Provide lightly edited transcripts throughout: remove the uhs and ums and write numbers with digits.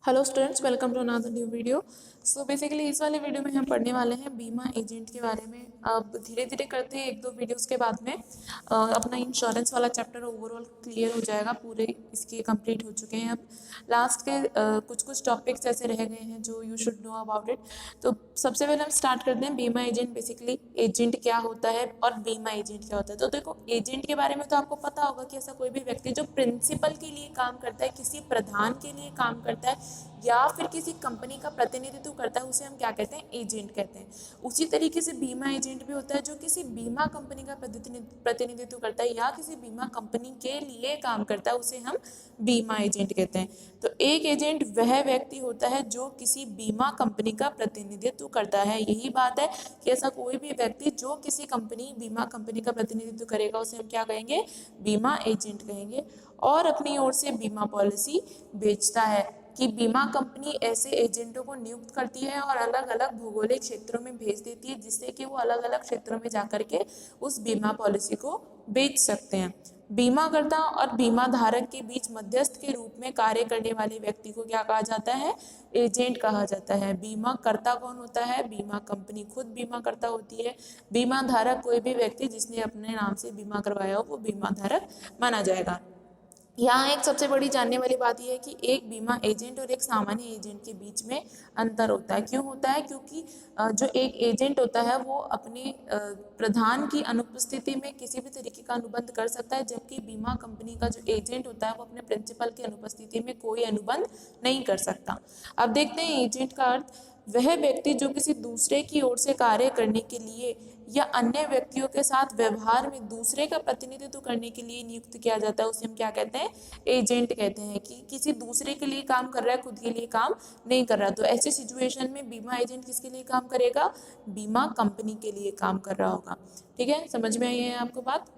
Hello students, welcome to another new video. So basically इस वाले video में हम पढ़ने वाले हैं बीमा एजेंट के बारे में। अब धीरे धीरे करते हैं, एक दो वीडियोस के बाद में अपना इंश्योरेंस वाला चैप्टर ओवरऑल क्लियर हो जाएगा। पूरे इसके कंप्लीट हो चुके हैं। अब लास्ट के कुछ कुछ टॉपिक्स ऐसे रह गए हैं जो you should know about it. तो सबसे पहले हम स्टार्ट करते हैं बीमा एजेंट। बेसिकली एजेंट क्या होता है और बीमा एजेंट क्या होता है। तो देखो, एजेंट के बारे में तो आपको पता होगा कि ऐसा कोई भी व्यक्ति जो प्रिंसिपल के लिए काम करता है, किसी प्रधान के लिए काम करता है या फिर किसी कंपनी का प्रतिनिधित्व करता है, उसे हम क्या कहते हैं? एजेंट कहते हैं। उसी तरीके से बीमा एजेंट भी होता है जो किसी बीमा कंपनी का प्रतिनिधित्व करता है या किसी बीमा कंपनी के लिए काम करता है, उसे हम बीमा एजेंट कहते हैं। तो एक एजेंट वह व्यक्ति होता है जो किसी बीमा कंपनी का प्रतिनिधित्व करता है। यही बात है कि ऐसा कोई भी व्यक्ति जो किसी बीमा कंपनी का प्रतिनिधित्व करेगा, उसे हम क्या कहेंगे? बीमा एजेंट कहेंगे। और अपनी ओर से बीमा पॉलिसी बेचता है कि बीमा कंपनी ऐसे एजेंटों को नियुक्त करती है और अलग अलग भौगोलिक क्षेत्रों में भेज देती है, जिससे कि वो अलग अलग क्षेत्रों में जाकर के उस बीमा पॉलिसी को बेच सकते हैं। बीमाकर्ता और बीमा धारक के बीच मध्यस्थ के रूप में कार्य करने वाले व्यक्ति को क्या कहा जाता है? एजेंट कहा जाता है। बीमा करता कौन होता है? बीमा कंपनी खुद बीमा करता होती है। बीमा धारक कोई भी व्यक्ति जिसने अपने नाम से बीमा करवाया हो, वो बीमा धारक माना जाएगा। यहाँ एक सबसे बड़ी जानने वाली बात यह है कि एक बीमा एजेंट और एक सामान्य एजेंट के बीच में अंतर होता है। क्यों होता है? क्योंकि जो एक एजेंट होता है वो अपने प्रधान की अनुपस्थिति में किसी भी तरीके का अनुबंध कर सकता है, जबकि बीमा कंपनी का जो एजेंट होता है वो अपने प्रिंसिपल की अनुपस्थिति में कोई अनुबंध नहीं कर सकता। अब देखते हैं एजेंट का अर्थ। वह व्यक्ति जो किसी दूसरे की ओर से कार्य करने के लिए या अन्य व्यक्तियों के साथ व्यवहार में दूसरे का प्रतिनिधित्व करने के लिए नियुक्त किया जाता है, उसे हम क्या कहते हैं? एजेंट कहते हैं। कि किसी दूसरे के लिए काम कर रहा है, खुद के लिए काम नहीं कर रहा। तो ऐसी सिचुएशन में बीमा एजेंट किसके लिए काम करेगा? बीमा कंपनी के लिए काम कर रहा होगा। ठीक है, समझ में आई है आपको बात?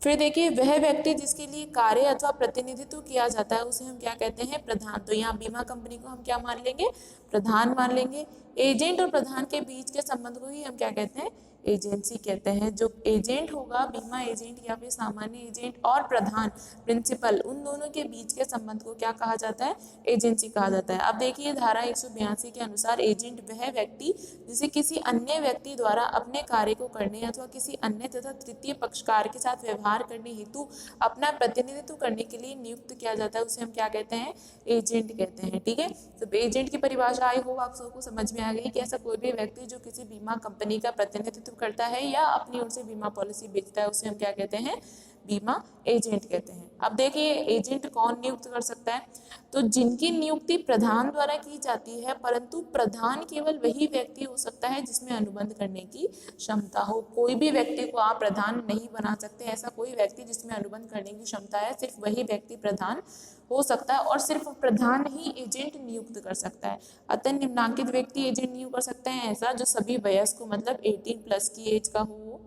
फिर देखिए, वह व्यक्ति जिसके लिए कार्य अथवा प्रतिनिधित्व किया जाता है, उसे हम क्या कहते हैं? प्रधान। तो यहाँ बीमा कंपनी को हम क्या मान लेंगे? प्रधान मान लेंगे। एजेंट और प्रधान के बीच के संबंध को ही हम क्या कहते हैं? एजेंसी कहते हैं। जो एजेंट होगा, बीमा एजेंट या फिर सामान्य एजेंट और प्रधान प्रिंसिपल, उन दोनों के बीच के संबंध को क्या कहा जाता है? एजेंसी कहा जाता है। अब देखिए, धारा 182 के अनुसार एजेंट वह व्यक्ति जिसे किसी अन्य व्यक्ति द्वारा अपने कार्य को करने अथवा किसी अन्य तथा तृतीय पक्षकार के साथ व्यवहार करने हेतु अपना प्रतिनिधित्व करने के लिए नियुक्त किया जाता है, उसे हम क्या कहते हैं? एजेंट कहते हैं। ठीक है, तो एजेंट की परिभाषा आई हो आप सबको समझ में आ गई कि ऐसा कोई भी व्यक्ति जो किसी बीमा कंपनी का प्रतिनिधित्व करता है या अपनी ओर से बीमा पॉलिसी बेचता है, उसे हम क्या कहते हैं? बीमा एजेंट कहते हैं। अब देखिए, एजेंट कौन नियुक्त कर सकता है? तो जिनकी नियुक्ति प्रधान द्वारा की जाती है, परंतु प्रधान केवल वही व्यक्ति हो सकता है जिसमें अनुबंध करने की क्षमता हो। कोई भी व्यक्ति को आप प्रधान नहीं बना सकते। ऐसा कोई व्यक्ति जिसमें अनुबंध करने की क्षमता है, सिर्फ वही व्यक्ति प्रधान हो सकता है और सिर्फ प्रधान ही एजेंट नियुक्त कर सकता है। अतः निम्नांकित व्यक्ति एजेंट नियुक्त कर सकते हैं ऐसा जो सभी वयस्क मतलब 18+ की एज का हो।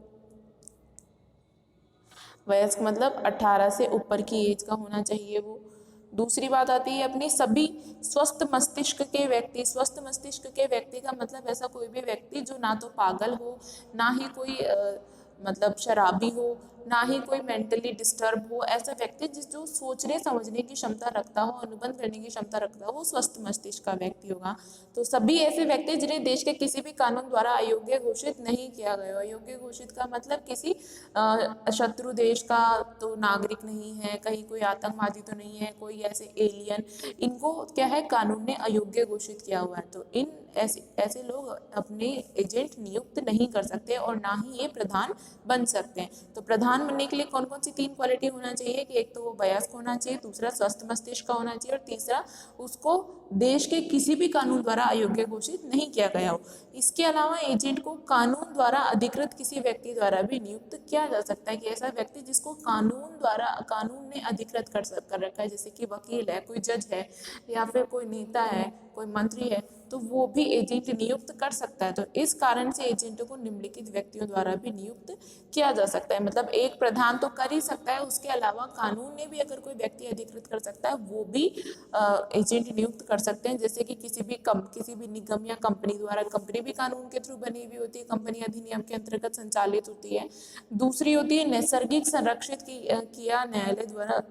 वयस्क मतलब 18 से ऊपर की एज का होना चाहिए वो। दूसरी बात आती है अपनी सभी स्वस्थ मस्तिष्क के व्यक्ति। स्वस्थ मस्तिष्क के व्यक्ति का मतलब ऐसा कोई भी व्यक्ति जो ना तो पागल हो, ना ही कोई मतलब शराबी हो, ना ही कोई मेंटली डिस्टर्ब हो। ऐसा व्यक्ति जो सोचने समझने की क्षमता रखता हो, अनुबंध करने की क्षमता रखता हो, वो स्वस्थ मस्तिष्क का व्यक्ति होगा। तो सभी ऐसे व्यक्ति जिन्हें देश के किसी भी कानून द्वारा अयोग्य घोषित नहीं किया गया। अयोग्य घोषित का मतलब किसी शत्रु देश का तो नागरिक नहीं है, कहीं कोई आतंकवादी तो नहीं है, कोई ऐसे एलियन, इनको क्या है? कानून ने अयोग्य घोषित किया हुआ है। तो इन ऐसे लोग अपने एजेंट नियुक्त नहीं कर सकते और ना ही ये प्रधान बन सकते हैं। तो प्रधान बनने के लिए कौन कौन सी 3 क्वालिटी होना चाहिए? कि एक तो वो वयस्क होना चाहिए, दूसरा स्वस्थ मस्तिष्क का होना चाहिए और तीसरा उसको देश के किसी भी कानून द्वारा अयोग्य घोषित नहीं किया गया हो। इसके अलावा एजेंट को कानून द्वारा अधिकृत किसी व्यक्ति द्वारा भी नियुक्त किया जा सकता है। कि ऐसा व्यक्ति जिसको कानून ने अधिकृत कर रखा है, जैसे कि वकील है, कोई जज है या फिर कोई नेता है, कोई मंत्री है, तो वो भी एजेंट नियुक्त कर सकता है। तो इस कारण से एजेंटों को निम्नलिखित व्यक्तियों द्वारा भी नियुक्त किया जा सकता है। मतलब एक प्रधान तो कर ही सकता है, उसके अलावा कानून ने भी अगर कोई व्यक्ति अधिकृत कर सकता है, वो भी एजेंट नियुक्त कर सकते हैं। जैसे कि किसी भी निगम या कंपनी द्वारा, कंपनी भी कानून के थ्रू बनी हुई होती है, कंपनी अधिनियम के अंतर्गत संचालित होती है। दूसरी होती है नैसर्गिक संरक्षित किया न्यायालय द्वारा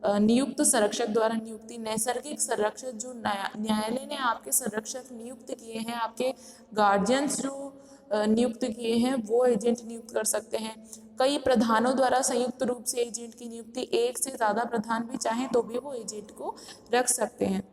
नियुक्त संरक्षक द्वारा नियुक्ति, नैसर्गिक संरक्षक जो न्यायालय ने आपके संरक्षक नियुक्त किए हैं, आपके गार्जियंस जो नियुक्त किए हैं वो एजेंट नियुक्त कर सकते हैं। कई प्रधानों द्वारा संयुक्त रूप से एजेंट की नियुक्ति, एक से ज़्यादा प्रधान भी चाहें तो भी वो एजेंट को रख सकते हैं।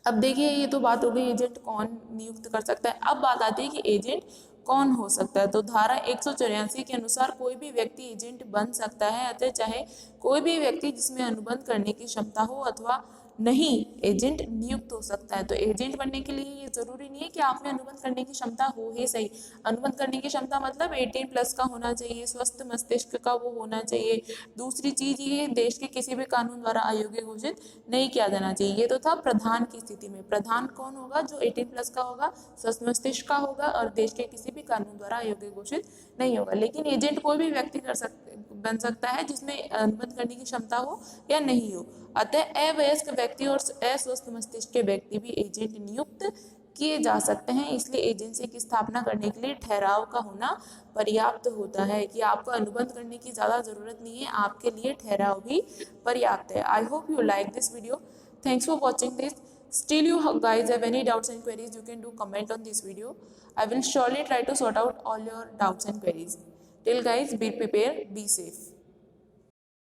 अब देखिए ये तो बात हो गई एजेंट कौन नियुक्त कर सकता है। अब बात आती है कि एजेंट कौन हो सकता है। तो धारा 184 के अनुसार कोई भी व्यक्ति एजेंट बन सकता है, अतः चाहे कोई भी व्यक्ति जिसमें अनुबंध करने की क्षमता हो अथवा नहीं एजेंट नियुक्त हो सकता है। तो एजेंट बनने के लिए ये जरूरी नहीं है कि आप में अनुबंध करने की क्षमता हो ही सही। अनुबंध करने की क्षमता मतलब 18+ का होना चाहिए, स्वस्थ मस्तिष्क का वो होना चाहिए। दूसरी चीज ये देश के किसी भी कानून द्वारा अयोग्य घोषित नहीं किया जाना चाहिए। ये तो था प्रधान की स्थिति में। प्रधान कौन होगा? जो 18+ का होगा, स्वस्थ मस्तिष्क का होगा और देश के किसी भी कानून द्वारा अयोग्य घोषित नहीं होगा। लेकिन एजेंट कोई भी व्यक्ति बन सकता है जिसमें अनुबंध करने की क्षमता हो या नहीं हो। अतः अवयस्क व्यक्ति और अस्वस्थ मस्तिष्क के व्यक्ति भी एजेंट नियुक्त किए जा सकते हैं। इसलिए एजेंसी की स्थापना करने के लिए ठहराव का होना पर्याप्त होता है कि आपको अनुबंध करने की ज़्यादा ज़रूरत नहीं है, आपके लिए ठहराव भी पर्याप्त है। I hope you like this video. Thanks for watching this. Still you guys have any doubts and queries, you can do comment on this video. I will surely try to sort out all your doubts and queries. Till guys, be prepared, be safe.